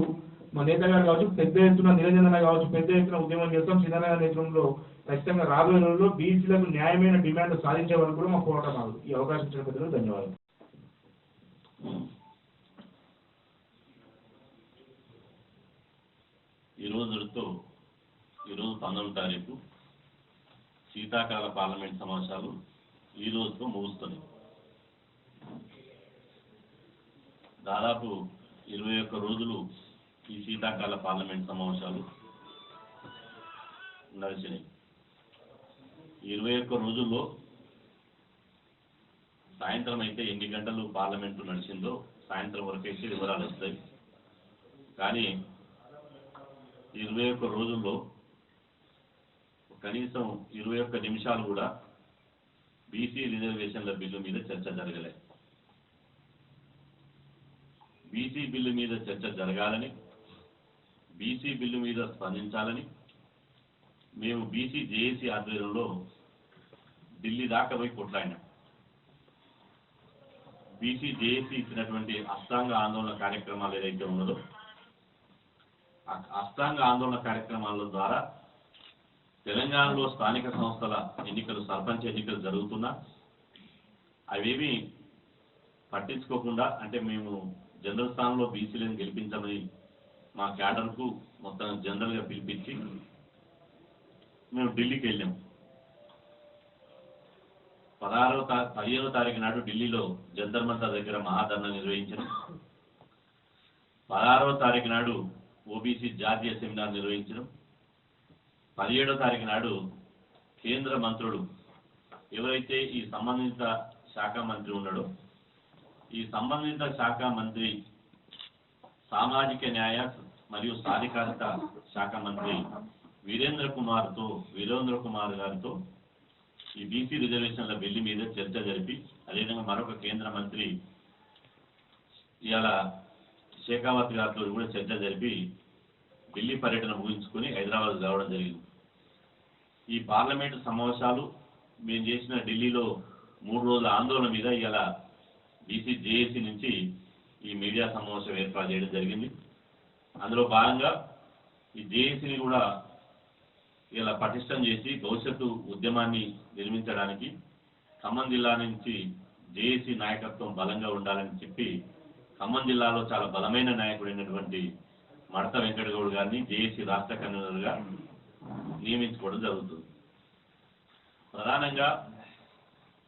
మా నేత గారు కావచ్చు, పెద్ద ఎత్తున నిరంజన కావచ్చు, పెద్ద ఎత్తున ఉద్యమం చేస్తాం. సిద్ధనగర్ నేతృత్వంలో ఖచ్చితంగా రాబోయే రోజుల్లో బీసీలకు న్యాయమైన డిమాండ్ సాధించే వరకు కూడా మా పోరాటం ఆగదు. ఈ అవకాశం ఇచ్చిన పెద్దలు ధన్యవాదాలు. ఈరోజు 19వ తారీఖు శీతాకాల పార్లమెంట్ సమావేశాలు ఈ రోజుతో ముగుస్తున్నాయి. దాదాపు 21 రోజులు ఈ శీతాకాల పార్లమెంట్ సమావేశాలు నడిచినాయి. 21 రోజుల్లో సాయంత్రం అయితే ఎన్ని గంటలు పార్లమెంటు నడిచిందో సాయంత్రం వరకు అయితే వివరాలు వస్తాయి. కానీ 21 రోజుల్లో కనీసం 21 నిమిషాలు కూడా బీసీ రిజర్వేషన్ల బిల్లు మీద చర్చ జరగలే. బీసీ బిల్లు మీద చర్చ జరగాలని, బీసీ బిల్లు మీద స్పందించాలని మేము బీసీ జేఏసీ ఆధ్వర్యంలో ఢిల్లీ దాకా పోయి కొట్లాడినాం. బీసీ జేఏసీ ఇచ్చినటువంటి అష్టాంగ ఆందోళన కార్యక్రమాలు ఏదైతే ఉన్నదో ఆ అష్టాంగ ఆందోళన కార్యక్రమాల ద్వారా తెలంగాణలో స్థానిక సంస్థల ఎన్నికలు, సర్పంచ్ ఎన్నికలు జరుగుతున్నా అవేమీ పట్టించుకోకుండా, అంటే మేము జనరల్ స్థానంలో బీసీలను గెలిపించమని మా క్యాడర్కు మొత్తం జనరల్గా పిలిపించి మేము ఢిల్లీకి వెళ్ళాం. 15వ తారీఖు నాడు ఢిల్లీలో జంతర్ మంతర్ దగ్గర మహాధర్నా నిర్వహించాం. 16వ తారీఖు నాడు ఓబీసీ జాతీయ సెమినార్ నిర్వహించడం. 17వ తారీఖు నాడు కేంద్ర మంత్రులు ఎవరైతే ఈ సంబంధిత శాఖ మంత్రి ఉన్నాడో ఈ సంబంధిత శాఖ మంత్రి సామాజిక న్యాయ మరియు సాధికారిత శాఖ మంత్రి వీరేంద్ర కుమార్ గారితో ఈ బీసీ రిజర్వేషన్ల బిల్లు మీద చర్చ జరిపి, అదేవిధంగా మరొక కేంద్ర మంత్రి ఇవాళ షేకావత్ గారితో కూడా చర్చ జరిపి ఢిల్లీ పర్యటన ముగించుకొని హైదరాబాద్ రావడం జరిగింది. ఈ పార్లమెంటు సమావేశాలు మేము చేసిన ఢిల్లీలో 3 రోజుల ఆందోళన మీద ఇవాళ బీసీ జేఏసీ నుంచి ఈ మీడియా సమావేశం ఏర్పాటు చేయడం జరిగింది. అందులో భాగంగా ఈ జేఏసీని కూడా ఇలా పటిష్టం చేసి భవిష్యత్తు ఉద్యమాన్ని నిర్మించడానికి ఖమ్మం జిల్లా నుంచి జేఏసీ నాయకత్వం బలంగా ఉండాలని చెప్పి ఖమ్మం జిల్లాలో చాలా బలమైన నాయకుడైనటువంటి మడత వెంకటగౌడ్ గారిని జేఏసీ రాష్ట్ర కన్వీనర్గా నియమించుకోవడం జరుగుతుంది. ప్రధానంగా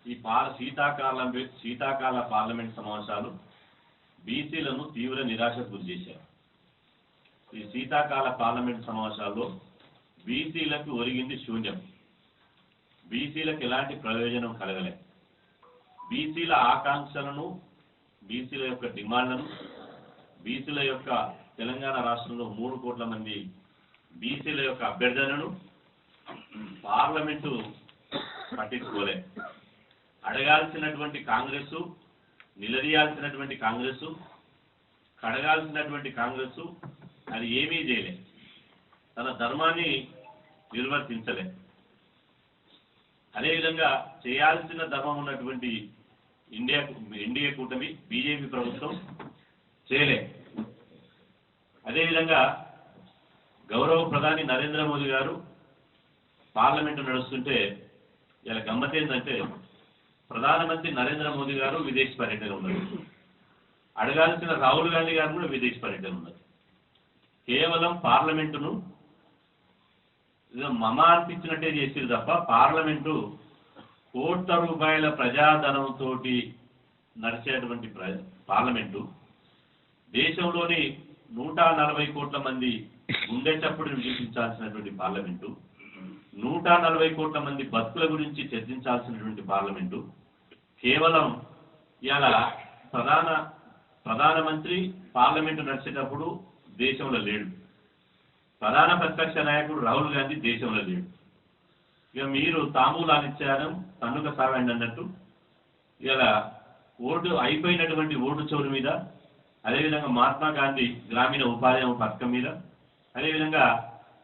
ఈ శీతాకాల పార్లమెంట్ సమావేశాలు బీసీలను తీవ్ర నిరాశకు గురి చేశారు. ఈ శీతాకాల పార్లమెంట్ సమావేశాల్లో బీసీలకు ఒరిగింది శూన్యం. బీసీలకు ఎలాంటి ప్రయోజనం కలగలే. బీసీల ఆకాంక్షలను, బీసీల యొక్క డిమాండ్లను, బీసీల యొక్క తెలంగాణ రాష్ట్రంలో 3 కోట్ల మంది బీసీల యొక్క అభ్యర్థనను పార్లమెంటు పట్టించుకోలే. అడగాల్సినటువంటి కాంగ్రెసు, నిలదీయాల్సినటువంటి కాంగ్రెసు, కడగాల్సినటువంటి కాంగ్రెసు అది ఏమీ చేయలే. తన ధర్మాన్ని నిర్వర్తించలే. అదేవిధంగా చేయాల్సిన ధర్మం ఉన్నటువంటి ఎన్డీఏ కూటమి బీజేపీ ప్రభుత్వం చేయలే. అదేవిధంగా గౌరవ ప్రధాని నరేంద్ర మోదీ గారు పార్లమెంటు నడుస్తుంటే ఇలా గమ్మతేందంటే ప్రధానమంత్రి నరేంద్ర మోదీ గారు విదేశీ పర్యటన ఉన్నారు. అడగాల్సిన రాహుల్ గాంధీ గారు కూడా విదేశీ పర్యటన ఉన్నారు. కేవలం పార్లమెంటును మమ అనిపించినట్టే చేసిరు తప్ప పార్లమెంటు కోట్ల రూపాయల ప్రజాధనంతో నడిచేటువంటి పార్లమెంటు, దేశంలోని 140 కోట్ల మంది గుండె చప్పుడు వినిపించాల్సినటువంటి పార్లమెంటు, 140 కోట్ల మంది బతుకుల గురించి చర్చించాల్సినటువంటి పార్లమెంటు కేవలం ఇలా ప్రధానమంత్రి పార్లమెంటు నడిచేటప్పుడు దేశంలో లేడు. ప్రధాన ప్రతిపక్ష నాయకుడు రాహుల్ గాంధీ దేశంలో లేడు. ఇక మీరు తాంబూలానిచ్చారం తన్నుక సాగండి అన్నట్టు ఇలా అయిపోయినటువంటి ఓటు చోరు మీద అదేవిధంగా మహాత్మా గాంధీ గ్రామీణ ఉపాధి హామీ పథకం మీద, అదేవిధంగా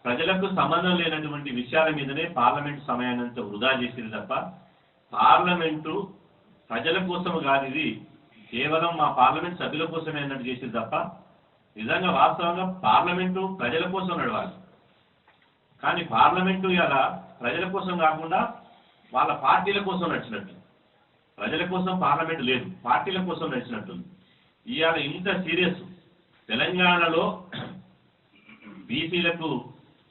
ప్రజలకు సంబంధం లేనటువంటి విషయాల మీదనే పార్లమెంటు సమయాన్నంతా వృధా చేసింది తప్ప పార్లమెంటు ప్రజల కోసం కాదు, ఇది కేవలం మా పార్లమెంట్ సభ్యుల కోసమే అన్నట్టు చేసింది తప్ప నిజంగా వాస్తవంగా పార్లమెంటు ప్రజల కోసం నడవాలి. కానీ పార్లమెంటు ఇలా ప్రజల కోసం కాకుండా వాళ్ళ పార్టీల కోసం నడిచినట్టు, ప్రజల కోసం పార్లమెంటు లేదు, పార్టీల కోసం నడిచినట్టుంది. ఇవాళ ఇంత సీరియస్ తెలంగాణలో బీసీలకు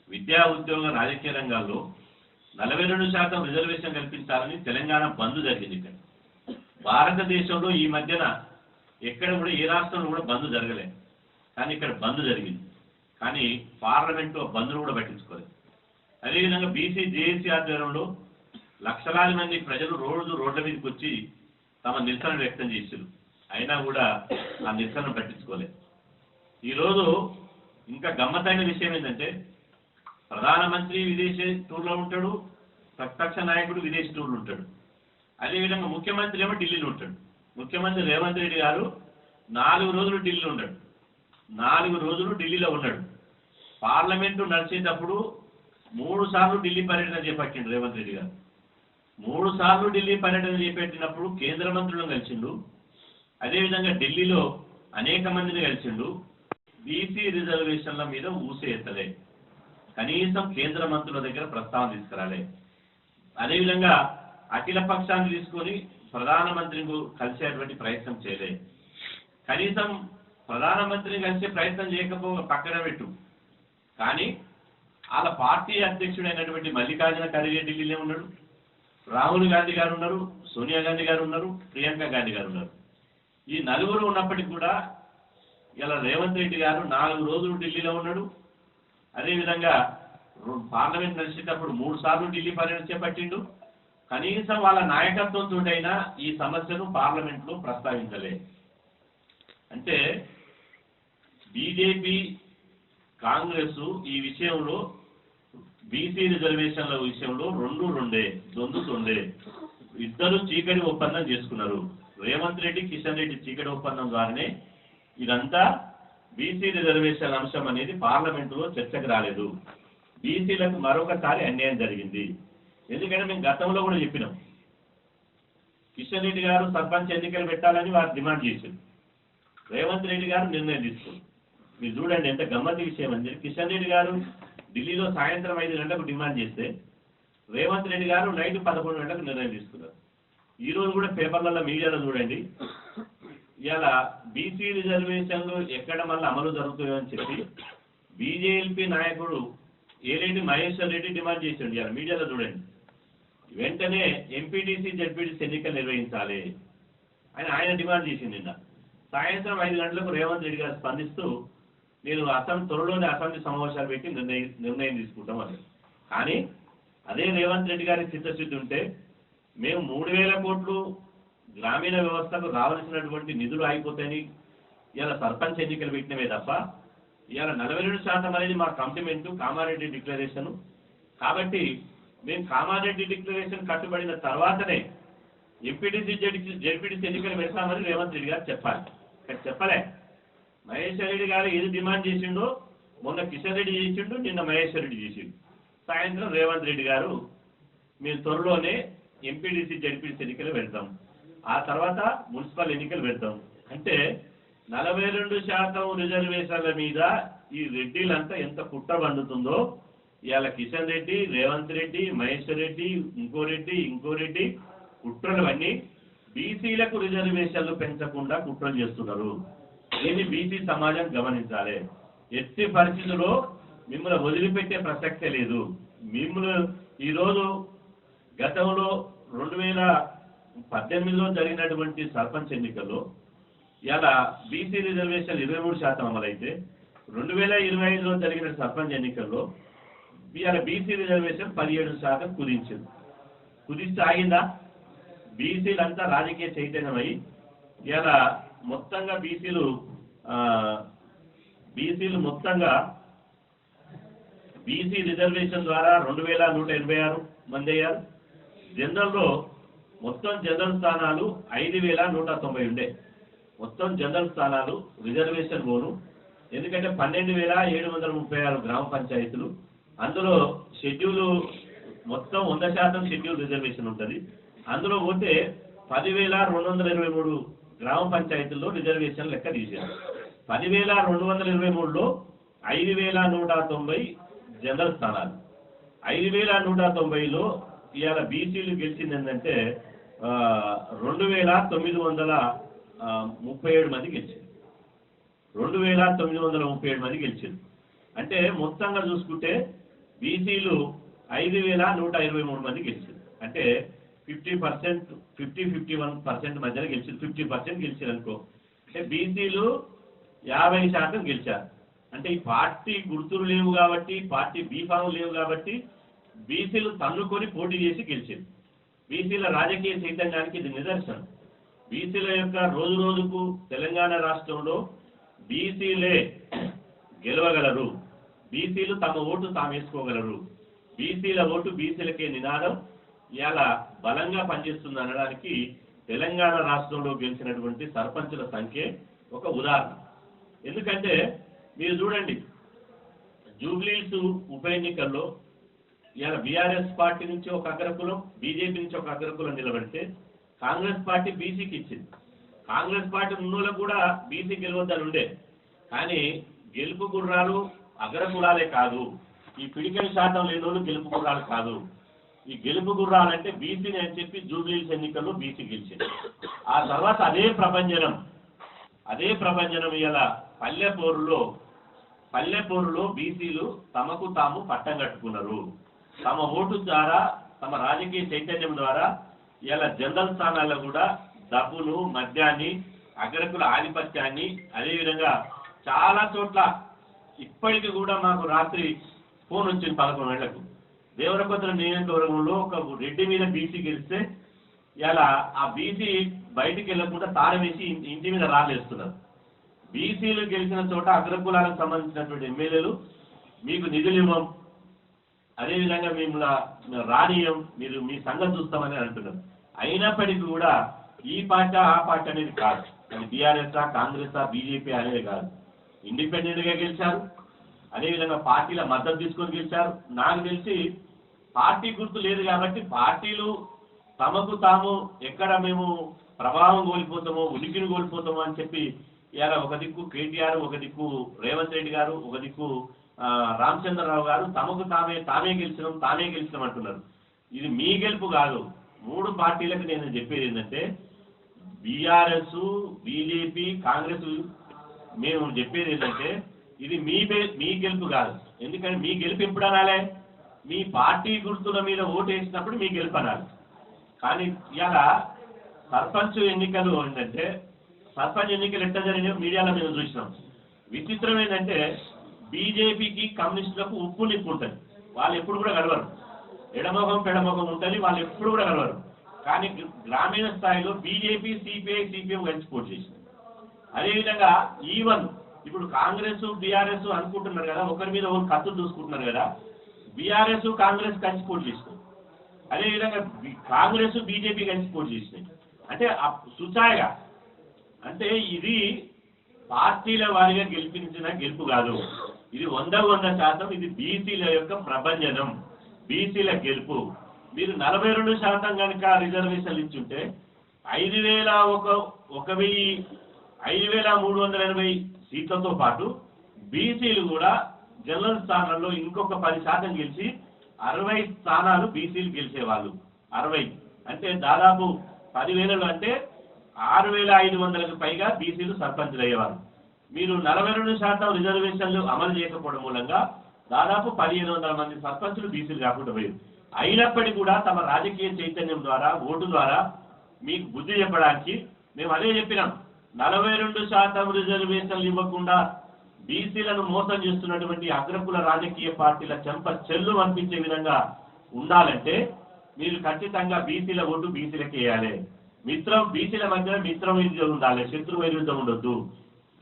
విద్యా ఉద్యోగ రాజకీయ రంగాల్లో 42% రిజర్వేషన్ కల్పించాలని తెలంగాణ బంద్ జరిగింది. ఇక్కడ భారతదేశంలో ఈ మధ్యన ఎక్కడ కూడా ఏ రాష్ట్రంలో కూడా బంద్ జరగలేదు, కానీ ఇక్కడ బంద్ జరిగింది. కానీ పార్లమెంట్లో బంద్ను కూడా పట్టించుకోలేదు. అదేవిధంగా బీసీ జేఏసీ ఆధ్వర్యంలో లక్షలాది మంది ప్రజలు రోడ్ల మీదకి వచ్చి తమ నిరసన వ్యక్తం చేశారు. అయినా కూడా ఆ నిరసన పట్టించుకోలేదు. ఈరోజు ఇంకా గమ్మత్తైన విషయం ఏంటంటే ప్రధానమంత్రి విదేశీ టూర్లో ఉంటాడు, ప్రతిపక్ష నాయకుడు విదేశీ టూర్లు ఉంటాడు, అదేవిధంగా ముఖ్యమంత్రి ఏమో ఢిల్లీలో ఉంటాడు. ముఖ్యమంత్రి రేవంత్ రెడ్డి గారు 4 రోజులు ఢిల్లీలో ఉన్నాడు, 4 రోజులు ఢిల్లీలో ఉన్నాడు. పార్లమెంటు నడిచేటప్పుడు 3 సార్లు ఢిల్లీ పర్యటన చేపట్టిండు రేవంత్ రెడ్డి గారు. 3 సార్లు ఢిల్లీ పర్యటన చేపట్టినప్పుడు కేంద్ర మంత్రులను కలిసిండు, అదేవిధంగా ఢిల్లీలో అనేక మందిని కలిసిండు. బీసీ రిజర్వేషన్ల మీద ఊసే ఎత్తలే, కనీసం కేంద్ర మంత్రుల దగ్గర ప్రస్తావన తీసుకురాలే. అదేవిధంగా అఖిల పక్షాన్ని తీసుకొని ప్రధానమంత్రిని కలిసేటువంటి ప్రయత్నం చేయలే. కనీసం ప్రధానమంత్రిని కలిసే ప్రయత్నం పక్కన పెట్టు, కానీ వాళ్ళ పార్టీ అధ్యక్షుడైనటువంటి మల్లికార్జున ఖర్గే ఢిల్లీలో ఉన్నాడు, రాహుల్ గాంధీ గారు ఉన్నారు, సోనియా గాంధీ గారు ఉన్నారు, ప్రియాంక గాంధీ గారు ఉన్నారు. ఈ నలుగురు ఉన్నప్పటికీ కూడా ఇలా రేవంత్ రెడ్డి గారు 4 రోజులు ఢిల్లీలో ఉన్నాడు. అదేవిధంగా పార్లమెంట్ నడిచేటప్పుడు 3 సార్లు ఢిల్లీ పర్యటన చేపట్టిండు. కనీసం వాళ్ళ నాయకత్వంతో అయినా ఈ సమస్యను పార్లమెంట్లో ప్రస్తావించలే. అంటే బీజేపీ కాంగ్రెస్ ఈ విషయంలో బీసీ రిజర్వేషన్ల విషయంలో దొందుతుండే ఇద్దరు చీకటి ఒప్పందం చేసుకున్నారు. రేవంత్ రెడ్డి, కిషన్ రెడ్డి చీకటి ఒప్పందం ద్వారానే ఇదంతా బీసీ రిజర్వేషన్ అంశం అనేది పార్లమెంటులో చర్చకు రాలేదు. బీసీలకు మరొకసారి అన్యాయం జరిగింది. ఎందుకంటే మేము గతంలో కూడా చెప్పినాం, కిషన్ రెడ్డి గారు సర్పంచ్ ఎన్నికలు పెట్టాలని వారు డిమాండ్ చేశారు. రేవంత్ రెడ్డి గారు నిర్ణయం తీసుకున్నారు. మీరు చూడండి ఎంత గమ్మతి విషయం అని చెప్పి, కిషన్ రెడ్డి గారు ఢిల్లీలో సాయంత్రం 5 గంటలకు డిమాండ్ చేస్తే రేవంత్ రెడ్డి గారు నైట్ 11 గంటలకు నిర్ణయం తీసుకున్నారు. ఈ రోజు కూడా పేపర్లలో మీడియాలో చూడండి, ఇవాళ బీసీ రిజర్వేషన్లు ఎక్కడ మళ్ళీ అమలు జరుగుతాయని చెప్పి బీజేపీ నాయకుడు ఏలేటి మహేశ్వర్ రెడ్డి డిమాండ్ చేసిండు. ఇవాళ మీడియాలో చూడండి, వెంటనే ఎంపీటీసీ జెడ్పీటీసీ ఎన్నికలు నిర్వహించాలి అని ఆయన డిమాండ్ చేసింది. నిన్న సాయంత్రం 5 గంటలకు రేవంత్ రెడ్డి గారు స్పందిస్తూ నేను త్వరలోనే అసెంబ్లీ సమావేశాలు పెట్టి నిర్ణయం తీసుకుంటాం అని. కానీ అదే రేవంత్ రెడ్డి గారి చిత్తశుద్ధి ఉంటే మేము 3000 కోట్లు గ్రామీణ వ్యవస్థకు రావాల్సినటువంటి నిధులు అయిపోతాయని ఇలా సర్పంచ్ ఎన్నికలు పెట్టినవే తప్ప ఇవాళ 42% అనేది మా కమిట్మెంట్ కామారెడ్డి డిక్లరేషన్. కాబట్టి మేము కామారెడ్డి డిక్లరేషన్ కట్టుబడిన తర్వాతనే ఎంపీటీసీ జెడ్పీటీసీ ఎన్నికలు పెడతామని రేవంత్ రెడ్డి గారు చెప్పాలి. చెప్పలే. మహేశ్వర్ రెడ్డి గారు ఏది డిమాండ్ చేసిండో మొన్న కిషన్ రెడ్డి చేసిండు, నిన్న మహేశ్వర్ రెడ్డి చేసిండు. సాయంత్రం రేవంత్ రెడ్డి గారు మేము త్వరలోనే ఎంపీటీసీ జెడ్పీటీసీ ఎన్నికలు పెడతాం, ఆ తర్వాత మున్సిపల్ ఎన్నికలు పెడతాం. అంటే 42% రిజర్వేషన్ల మీద ఈ రెడ్డిలంతా ఎంత కుట్ర పండుతుందో ఇవాళ కిషన్ రెడ్డి, రేవంత్ రెడ్డి, మహేశ్వర్ రెడ్డి, ఇంకో రెడ్డి కుట్రలు అన్నీ బీసీలకు రిజర్వేషన్లు పెంచకుండా కుట్రలు చేస్తున్నారు. దీన్ని బీసీ సమాజం గమనించాలి. ఎట్టి పరిస్థితుల్లో మిమ్మల్ని వదిలిపెట్టే ప్రసక్తే లేదు. మిమ్మల్ని ఈరోజు గతంలో 2018లో జరిగినటువంటి సర్పంచ్ ఎన్నికల్లో ఇలా బీసీ రిజర్వేషన్ 23% అమలైతే 2025లో జరిగిన సర్పంచ్ ఎన్నికల్లో ఇవాళ బీసీ రిజర్వేషన్ 17% కుదించింది. కుదిస్తే ఆగిందా? బీసీలంతా రాజకీయ చైతన్యమై ఇలా మొత్తంగా బీసీలు మొత్తంగా బీసీ రిజర్వేషన్ ద్వారా 2186 మంది అయ్యారు. జనరల్లో మొత్తం జనరల్ స్థానాలు 5190 ఉండే. మొత్తం జనరల్ స్థానాలు రిజర్వేషన్ పోను. ఎందుకంటే 12,736 గ్రామ పంచాయతీలు, అందులో షెడ్యూల్ మొత్తం 100% షెడ్యూల్ రిజర్వేషన్ ఉంటుంది. అందులో పోతే 10,223 గ్రామ పంచాయతీల్లో రిజర్వేషన్ లెక్క తీశారు. 10,223లో 5,190 జనరల్ స్థానాలు. 5,190లో ఇవాళ బీసీలు గెలిచింది ఏంటంటే 2,937 మంది గెలిచారు. 2,937 మంది గెలిచారు. అంటే మొత్తంగా చూసుకుంటే బీసీలు 5,123 మంది గెలిచారు. అంటే 51% మధ్యలో గెలిచారు. 50% గెలిచారు అనుకో. అంటే బీసీలు 50% గెలిచారు. అంటే ఈ పార్టీ గుర్తులు లేవు కాబట్టి, పార్టీ బీఫాము లేవు కాబట్టి బీసీలు తన్నుకొని పోటీ చేసి గెలిచారు. బీసీల రాజకీయ చైతన్యానికి ఇది నిదర్శనం. బీసీల యొక్క రోజు రోజుకు తెలంగాణ రాష్ట్రంలో బీసీలే గెలవగలరు, బీసీలు తమ ఓటు తాము వేసుకోగలరు, బీసీల ఓటు బీసీలకే నినాదం ఇలా బలంగా పనిచేస్తుంది అనడానికి తెలంగాణ రాష్ట్రంలో గెలిచినటువంటి సర్పంచుల సంఖ్య ఒక ఉదాహరణ. ఎందుకంటే మీరు చూడండి, జూబ్లీహిల్స్ ఉప ఎన్నికల్లో ఇలా బీఆర్ఎస్ పార్టీ నుంచి ఒక అగ్రకులం, బీజేపీ నుంచి ఒక అగ్రకులం నిలబడితే కాంగ్రెస్ పార్టీ బీసీకి ఇచ్చింది. కాంగ్రెస్ పార్టీ ఉన్నోళ్ళకు కూడా బీసీ గెలవద్దని ఉండే. కానీ గెలుపు గుర్రాలు అగ్రకులాలే కాదు, ఈ పిడికల శాతం లేని వాళ్ళు గెలుపు గుర్రాలు కాదు. ఈ గెలుపు గుర్రాలంటే బీసీని అని చెప్పి జూబ్లీహిల్స్ ఎన్నికల్లో బీసీ గెలిచింది. ఆ తర్వాత అదే ప్రభంజనం ఇలా పల్లెపూరులో బీసీలు తమకు తాము పట్టం కట్టుకున్నారు. తమ ఓటు ద్వారా, తమ రాజకీయ చైతన్యం ద్వారా ఇలా జనరల్ స్థానాల్లో కూడా డబ్బును, మద్యాన్ని, అగ్రకుల ఆధిపత్యాన్ని, అదేవిధంగా చాలా చోట్ల ఇప్పటికీ కూడా మాకు రాత్రి ఫోన్ వచ్చింది 11 గంటలకు. దేవరకొత్తల నియోజకవర్గంలో ఒక రెడ్డి మీద బీసీ గెలిస్తే ఇలా ఆ బీసీ బయటికి వెళ్లకుండా తాళం వేసి ఇంటి మీద రాలేస్తున్నారు. బీసీలు గెలిచిన చోట అగ్రకులాలకు సంబంధించినటువంటి ఎమ్మెల్యేలు మీకు నిధులు ఇవ్వం, అదేవిధంగా మేము రానియం, మీరు మీ సంగతి చూస్తామని అంటున్నారు. అయినప్పటికీ కూడా ఈ పార్టీ ఆ పార్టీ అనేది కాదు, అది బీఆర్ఎస్ఆ, కాంగ్రెసా, బీజేపీ అనేది కాదు. ఇండిపెండెంట్గా గెలిచారు, అదేవిధంగా పార్టీల మద్దతు తీసుకొని గెలిచారు. నాకు తెలిసి పార్టీ గుర్తు లేదు కాబట్టి పార్టీలు తమకు తాము ఎక్కడ మేము ప్రభావం కోల్పోతామో, ఉనికిని కోల్పోతామో అని చెప్పి ఇలా ఒక దిక్కు కేటీఆర్, ఒక దిక్కు రేవంత్ రెడ్డి గారు, ఒక దిక్కు రామచంద్రరావు గారు తమకు తామే గెలిచినాం అంటున్నారు. ఇది మీ గెలుపు కాదు. 3 పార్టీలకు నేను చెప్పేది ఏంటంటే బీఆర్ఎస్, బీజేపీ, కాంగ్రెస్ మేము చెప్పేది ఏంటంటే ఇది మీ గెలుపు కాదు. ఎందుకంటే మీ గెలుపు ఎప్పుడు అనాలే? మీ పార్టీ గుర్తుల మీద ఓటు వేసినప్పుడు మీ గెలుపు అనాలి. కానీ ఇలా సర్పంచ్ ఎన్నికలు ఏంటంటే, సర్పంచ్ ఎన్నికలు ఎట్లా జరిగినాయో మీడియాలో మేము చూసినాం. విచిత్రం ఏంటంటే బీజేపీకి, కమ్యూనిస్టులకు ఉప్పు నిప్పు ఉంటుంది, వాళ్ళు ఎప్పుడు కూడా కలవరు. ఎడమొఖం పెడమొఖం ఉంటుంది, వాళ్ళు ఎప్పుడు కూడా కలవరు. కానీ గ్రామీణ స్థాయిలో బీజేపీ, సిపిఎం కలిసి పోటీ చేసింది. అదేవిధంగా ఈవెన్ ఇప్పుడు కాంగ్రెస్, బీఆర్ఎస్ అనుకుంటున్నారు కదా, ఒకరి మీద ఒకరు కత్తులు చూసుకుంటున్నారు కదా, బీఆర్ఎస్, కాంగ్రెస్ కలిసి పోటీ చేసినాయి. అదేవిధంగా కాంగ్రెస్, బీజేపీ కలిసి పోటీ చేసినాయి. అంటే సుచాయగా, అంటే ఇది పార్టీల వారిగా గెలిపించిన గెలుపు కాదు, ఇది 100% ఇది బీసీల యొక్క ప్రభంజనం, బీసీల గెలుపు. మీరు 42% కనుక రిజర్వేషన్లు ఇచ్చుంటే 5,380 సీట్లతో పాటు బీసీలు కూడా జనరల్ స్థానాల్లో ఇంకొక 10% గెలిచి 60 స్థానాలు బీసీలు గెలిచేవాళ్ళు. 60 అంటే దాదాపు 10,000 అంటే 6,500కు పైగా బీసీలు సర్పంచులు అయ్యేవారు. మీరు 42% రిజర్వేషన్లు అమలు చేయకపోవడం మూలంగా దాదాపు 1,500 మంది సర్పంచులు బీసీలు కాకుండా పోయారు. అయినప్పటికీ కూడా తమ రాజకీయ చైతన్యం ద్వారా, ఓటు ద్వారా మీకు బుద్ధి చెప్పడానికి మేము అదే చెప్పినాం. 42% రిజర్వేషన్లు ఇవ్వకుండా బీసీలను మోసం చేస్తున్నటువంటి అగ్రకుల రాజకీయ పార్టీల చెంప చెల్లు అనిపించే విధంగా ఉండాలంటే మీరు ఖచ్చితంగా బీసీల ఓటు బీసీలకి వేయాలి. బీసీల మధ్య మిత్రం వైద్యం ఉండాలి, శత్రు వైద్యం ఉండొద్దు.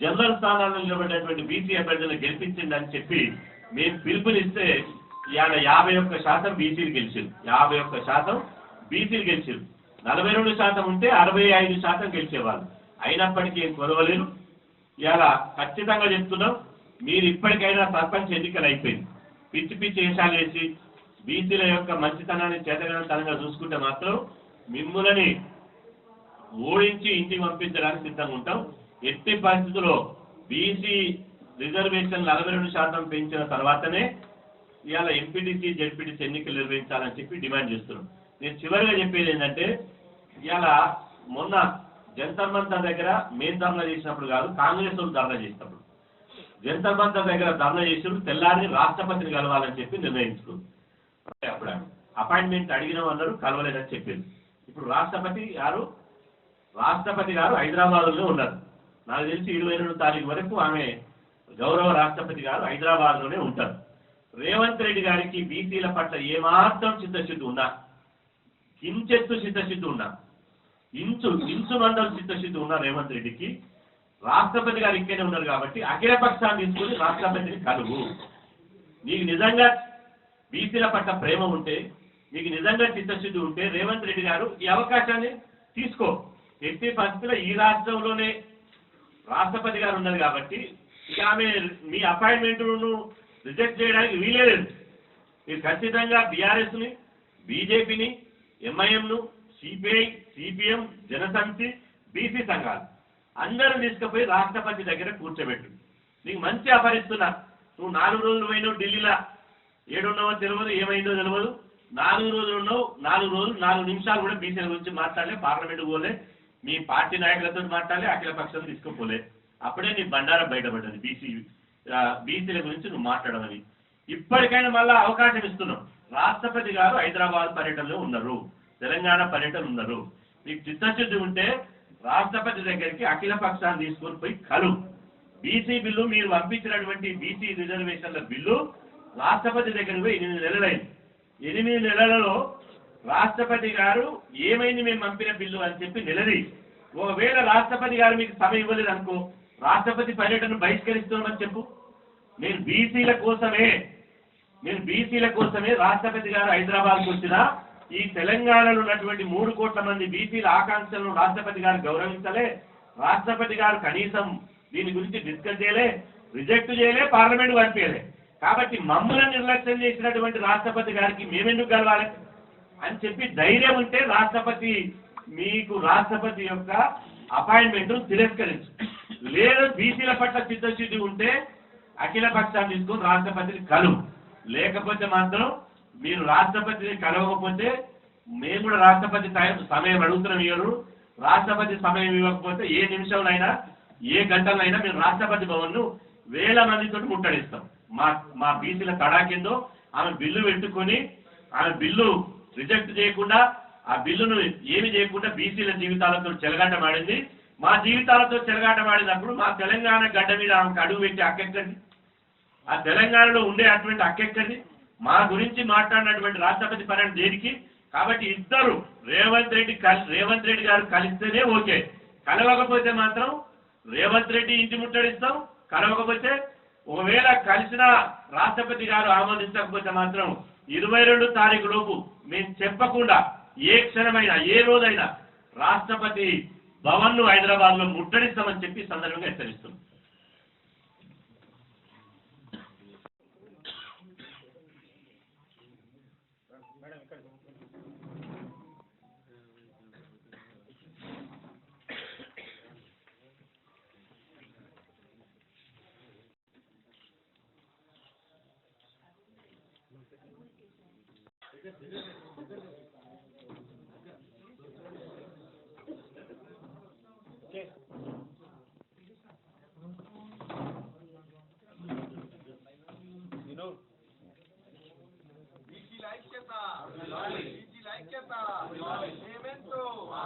జనరల్ స్థానాల్లో నిలబడినటువంటి బీసీ అభ్యర్థులను గెలిపించింది అని చెప్పి మేము పిలుపునిస్తే ఇవాళ 51% బీసీలు గెలిచారు. 51% బీసీలు గెలిచారు. 42% ఉంటే 65% గెలిచేవాళ్ళు. అయినప్పటికీ ఏం కొలవలేరు. ఇలా ఖచ్చితంగా చెప్తున్నాం, మీరు ఇప్పటికైనా సర్పంచ్ ఎన్నికలు అయిపోయింది, పిచ్చి పిచ్చి వేషాలు వేసి బీసీల యొక్క మంచితనాన్ని చేతనంగా చూసుకుంటే మాత్రం మిమ్ములని ఓడించి ఇంటికి పంపించడానికి సిద్ధంగా ఉంటాం. ఎట్టి పరిస్థితుల్లో బీసీ రిజర్వేషన్ 42% పెంచిన తర్వాతనే ఇవాళ ఎంపీటీసీ జెడ్పీటీసీ ఎన్నికలు నిర్వహించాలని చెప్పి డిమాండ్ చేస్తున్నాం. నేను చివరిగా చెప్పేది ఏంటంటే, ఇవాళ మొన్న జంతర్ మంతర్ దగ్గర మేము ధర్నా చేసినప్పుడు కాదు, కాంగ్రెస్ వాళ్ళు ధర్నా చేసినప్పుడు జంతర్ మంతర్ దగ్గర ధర్నా చేసినప్పుడు తెల్లారి రాష్ట్రపతిని కలవాలని చెప్పి నిర్ణయించుకుంది. అప్పుడు అపాయింట్మెంట్ అడిగినాం అన్నారు, కలవలేదని చెప్పింది. ఇప్పుడు రాష్ట్రపతి గారు హైదరాబాద్లో ఉన్నారు. నాకు తెలిసి 22వ తారీఖు వరకు ఆమె గౌరవ రాష్ట్రపతి గారు హైదరాబాద్లోనే ఉంటారు. రేవంత్ రెడ్డి గారికి బీసీల పట్ల ఏమాత్రం చిత్తశుద్ధి ఉన్నా, కించెత్తు చిత్తశుద్ధి ఉన్నా, ఇంచు మండల చిత్తశుద్ధి ఉన్నా రేవంత్ రెడ్డికి రాష్ట్రపతి గారు ఇక్కడే ఉన్నారు కాబట్టి అఖిల పక్షాన్ని తీసుకుని రాష్ట్రపతిని కలువు. నీకు నిజంగా బీసీల పట్ల ప్రేమ ఉంటే, నీకు నిజంగా చిత్తశుద్ధి ఉంటే రేవంత్ రెడ్డి గారు ఈ అవకాశాన్ని తీసుకో. ఎట్టి పరిస్థితుల్లో ఈ రాష్ట్రంలోనే రాష్ట్రపతి గారు ఉన్నారు కాబట్టి ఇక ఆమె మీ అపాయింట్మెంట్ను రిజెక్ట్ చేయడానికి వీలే లేదు. మీరు ఖచ్చితంగా బీఆర్ఎస్ని, బీజేపీని, ఎంఐఎంను, సిపిఐ, సిపిఎం, జనసమితి, బీసీ సంఘాలు అందరూ తీసుకుపోయి రాష్ట్రపతి దగ్గర కూర్చోబెట్టు. నీకు మంచి అపరిస్తున్నా, నువ్వు 4 రోజులు పోయినావు ఢిల్లీలో, ఏడున్నావో తెలియదు, ఏమైందో తెలియదు. 4 రోజులు ఉన్నావు, 4 రోజులు 4 నిమిషాలు కూడా బీసీల గురించి మాట్లాడలే, పార్లమెంట్ పోలే, మీ పార్టీ నాయకులతో మాట్లాడలే, అఖిల పక్షం తీసుకుపోలే. అప్పుడే నీ బండారం బయటపడ్డది బీసీల గురించి నువ్వు మాట్లాడమని. ఇప్పటికైనా మళ్ళా అవకాశం ఇస్తున్నాం. రాష్ట్రపతి గారు హైదరాబాద్ పర్యటనలో ఉన్నారు, తెలంగాణ పర్యటన ఉన్నారు. మీకు చిత్తశుద్ధి ఉంటే రాష్ట్రపతి దగ్గరికి అఖిల పక్షాన్ని తీసుకొని పోయి కలు. బీసీ బిల్లు మీరు పంపించినటువంటి బీసీ రిజర్వేషన్ల బిల్లు రాష్ట్రపతి దగ్గరికి పోయి 8 నెలలైంది. 8 నెలలలో రాష్ట్రపతి గారు ఏమైంది మేము పంపిన బిల్లు అని చెప్పి నిలది. ఒకవేళ రాష్ట్రపతి గారు మీకు సమయం ఇవ్వలేదు అనుకో, రాష్ట్రపతి పర్యటన బహిష్కరిస్తున్నామని చెప్పు. నేను బీసీల కోసమే రాష్ట్రపతి గారు హైదరాబాద్కు వచ్చినా ఈ తెలంగాణలో ఉన్నటువంటి 3 కోట్ల మంది బీసీల ఆకాంక్షలను రాష్ట్రపతి గారు గౌరవించలే, రాష్ట్రపతి గారు కనీసం దీని గురించి డిస్కస్ చేయలే, రిజెక్ట్ చేయలే, పార్లమెంట్ పంపించలే. కాబట్టి మమ్మల్ని నిర్లక్ష్యం చేసినటువంటి రాష్ట్రపతి గారికి మేమెందుకు గెలవాలి అని చెప్పి ధైర్యం ఉంటే మీకు రాష్ట్రపతి యొక్క అపాయింట్మెంట్ తిరస్కరించు. లేదు బీసీల పట్ల చిత్తశుద్ధి ఉంటే అఖిల పక్షాన్ని తీసుకొని రాష్ట్రపతిని కలువు. లేకపోతే మాత్రం మీరు రాష్ట్రపతిని కలవకపోతే మేము కూడా రాష్ట్రపతి సమయం అడుగుతున్నాం. ఇవ్వరు, రాష్ట్రపతి సమయం ఇవ్వకపోతే ఏ నిమిషంలో ఏ గంటలైనా మేము రాష్ట్రపతి భవన్ను 1000 మందితో ముట్టడిస్తాం. మా బీసీల తడాకిందో ఆమె బిల్లు పెట్టుకొని ఆమె బిల్లు రిజెక్ట్ చేయకుండా, ఆ బిల్లును ఏమి చేయకుండా బీసీల జీవితాలతో చెలగాటమాడింది. మా జీవితాలతో చెలగాటమాడినప్పుడు మా తెలంగాణ గడ్డ మీద ఆమెకు అడుగు పెట్టి అక్కెక్కడి, ఆ తెలంగాణలో ఉండే అటువంటి అక్కెక్కడి, మా గురించి మాట్లాడినటువంటి రాష్ట్రపతి పర్యటన దేనికి? కాబట్టి ఇద్దరు రేవంత్ రెడ్డి గారు కలిస్తేనే ఓకే, కలవకపోతే మాత్రం రేవంత్ రెడ్డి ఇంటి ముట్టడిస్తాం. కలవకపోతే ఒకవేళ కలిసిన రాష్ట్రపతి గారు ఆమోదించకపోతే మాత్రం 22 తారీఖు లోపు మేము చెప్పకుండా ఏ క్షణమైనా ఏ రోజైనా రాష్ట్రపతి భవన్ను హైదరాబాద్లో ముట్టడిస్తామని చెప్పి సందర్భంగా హెచ్చరిస్తున్నాం. బీసీల ఐక్యత